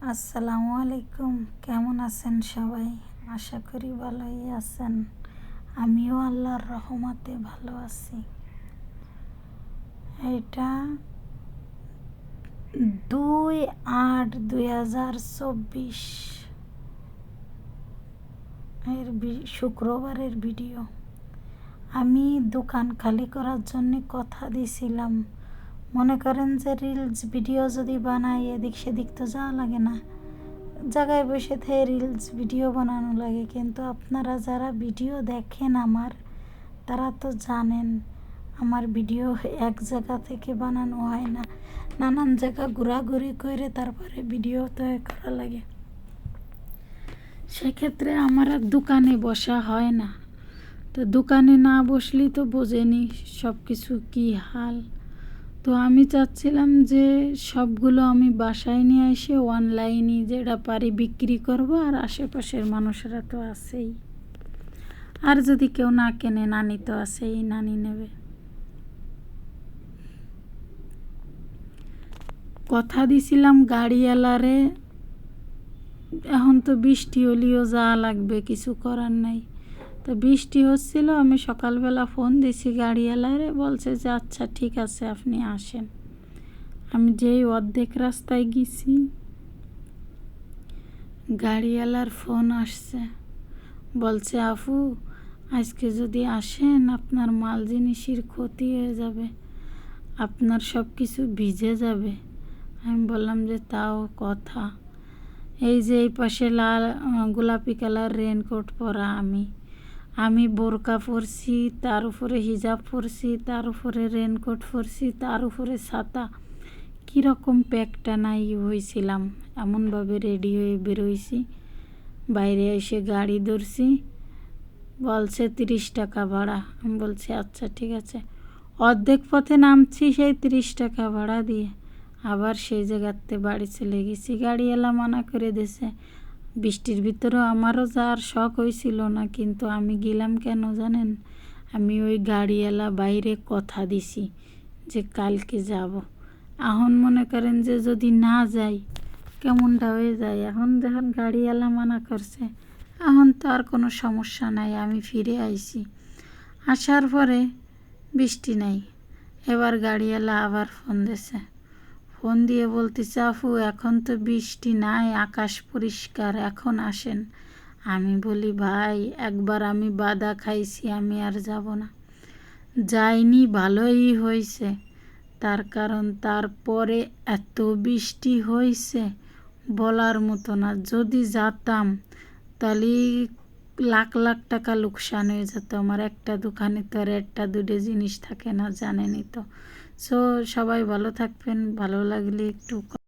আসসালামু আলাইকুম। কেমন আছেন সবাই? আশা করি ভালোই আছেন। আমিও আল্লাহর রহমতে ভালো আছি। এটা 2/8/2024 এর শুক্রবারের ভিডিও। আমি দোকান খালি করার জন্য কথা দিয়েছিলাম। মনে করেন যে রিলস ভিডিও যদি বানাই, এদিক সেদিক তো যাওয়া লাগে না, জায়গায় বসে থেকে রিলস ভিডিও বানানো লাগে। কিন্তু আপনারা যারা ভিডিও দেখেন আমার, তারা তো জানেন আমার ভিডিও এক জায়গা থেকে বানানো হয় না, নানান জায়গা ঘোরাঘুরি করে তারপরে ভিডিও তৈরি করা লাগে। সেক্ষেত্রে আমার আর দোকানে বসা হয় না। তো দোকানে না বসলেই তো বোঝেনি সব কিছু কী হাল। তো আমি চাচ্ছিলাম যে সবগুলো আমি বাসায় নিয়ে এসে অনলাইনে যেটা পারি বিক্রি করব, আর আশেপাশের মানুষেরা তো আছেই, আর যদি কেউ না কেনে, নানি তো আছেই, নানি নেবে। কথা দিছিলাম গাড়িওয়ালারে, এখন তো বৃষ্টি হলেও যাওয়া লাগবে, কিছু করার নাই। তো বৃষ্টি হচ্ছিল, আমি সকালবেলা ফোন দিছি গাড়িওয়ালারে, বলছে যে আচ্ছা ঠিক আছে আপনি আসেন। আমি যেই অর্ধেক রাস্তায় গেছি, গাড়িওয়ালার ফোন আসছে, বলছে আপু আজকে যদি আসেন আপনার মাল জিনিসের ক্ষতি হয়ে যাবে, আপনার সব কিছু ভিজে যাবে। আমি বললাম যে তাও কথা, এই যে এই পাশে লাল গোলাপি কালার রেনকোট পরা, আমি বোরকা পরছি, তার উপরে হিজাব পরছি, তার উপরে রেনকোট পরছি, তার উপরে ছাতা, কীরকম প্যাকটা নাই হয়েছিলাম। এমনভাবে রেডি হয়ে বেরোইছি, বাইরে এসে গাড়ি ধরছি, বলছে 30 টাকা ভাড়া। আমি বলছি আচ্ছা ঠিক আছে। অর্ধেক পথে নামছি, সেই 30 টাকা ভাড়া দিয়ে আবার সেই জায়গাতে বাড়ি চলে গেছি। গাড়িওয়ালা মানা করে দিয়েছে। বৃষ্টির ভিতরেও আমারও যাওয়ার শখ হয়েছিল না, কিন্তু আমি গেলাম কেন জানেন? আমি ওই গাড়িওয়ালা বাইরে কথা দিছি যে কালকে যাব। এখন মনে করেন যে যদি না যাই কেমনটা হয়ে যায়। এখন যখন গাড়িওয়ালা মানা করছে, এখন তো আর কোনো সমস্যা নাই। আমি ফিরে আইছি, আসার পরে বৃষ্টি নাই। এবার গাড়িওয়ালা আবার ফোন দিয়েছে, ফোন দিয়ে বলতেছে আপু এখন তো বৃষ্টি নাই, আকাশ পরিষ্কার, এখন আসেন। আমি বলি ভাই একবার আমি বাধা খাইছি, আমি আর যাব না। যাইনি, ভালোই হয়েছে। তার কারণ তারপরে এত বৃষ্টি হয়েছে বলার মতো না। যদি যেতাম তাহলে লাখ লাখ টাকা লোকসান হয়ে যেত আমার। একটা দোকানে তো আর একটা দুটো জিনিস থাকে না, জানেনই তো। সো সবাই ভালো থাকবেন, ভালো লাগলে একটু